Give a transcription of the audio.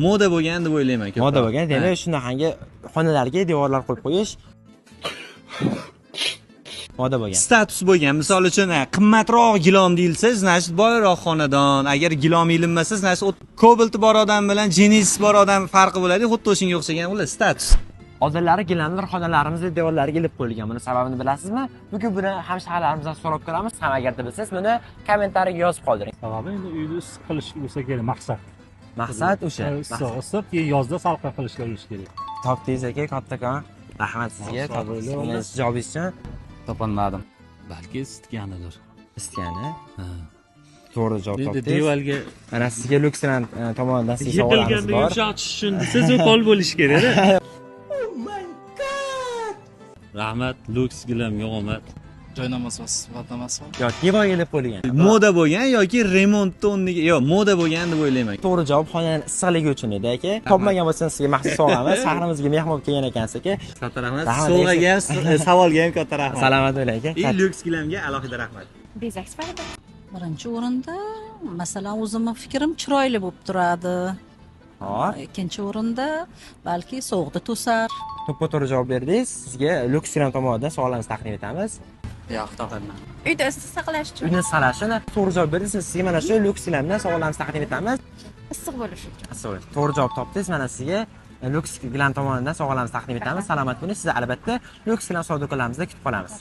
moda bo'lgan deb o'ylayman. Moda bo'lgan, demak shunaqangi xonalarga devorlar qo'yib qo'yish moda bo'lgan. Status bo'lgan. Misol uchun, qimmatroq gilom deyilsa, значит, boyroq xonadon. Agar gilom ilinmasa, значит, Cobalt bor odam bilan Genesis bor odam farqi bo'ladi. Xuddi o'shanga o'xshagan ular status. Oldinlari gilamlar xonalarimizda devorlariga ilib qo'yilgan. Buni sababini bilasizmi? Bugun buni hamshahalarimizdan so'rab ko'ramiz. Ham agarda bilsangiz, buni kommentariyaga yozib qoldiring. Sababi endi uyni issiq qilish bo'lsa kerak maqsad. Maqsad o'sha. Issiq, keyin yozda salqin qilishga urinish kerak. Topdingiz aka, kattakon. Rahmat sizga. Topdingiz javobingiz uchun. Topolmadim. Balki isitganidir. Isitgani? Ha. To'g'ri javob topdingiz. Devorga mana sizga Luxran tomonidan sizga sovg'alarimiz bor. Yumshoq tushishini siz qo'l bo'lish kerak. Rahmat, Lux gilamga omad. Joynamoz va sifatlamas bor. Yo'q, devorga ilib qo'yilgan. Moda bo'lgan yoki remontda o'rniga, yo'q, moda bo'lgan deb o'ylayman. To'g'ri javob xonaning issiqligi uchun edi aka. Topmagan bo'lsangiz sizga maxsus sovg'amiz. Shahrimizga mehmon bo'lib kelgan ekansiz aka. Katta rahmat. Sovg'aga ham, savolga ham katta rahmat. Salomat bo'ling aka. Lux gilamga alohida rahmat. Bezak sifatida. Birinchi o'rinda, masalan, o'zimning fikrim chiroyli bo'lib turadi. Hop. Ikkinchi o'rinda, balki sovuqda to'sar. To'ppa-to'g'ri javob berdingiz. Sizga Luxran tomonidan sovg'alarimizni taqdim etamiz. Yo'q, topolmadim. Uyda issiq saqlash uchun. Uyni saqlashini to'g'ri javob berdingiz. Sizga mana shu Luxrandan sovg'alarimizni taqdim etamiz. Issiq bo'lishi uchun. To'g'ri javob topdingiz. Mana sizga Luxran tomonidan sovg'alarimizni taqdim etamiz. Salomat bo'ling. Sizni albatta Luxran savdo do'konlarimizda kutib qolamiz.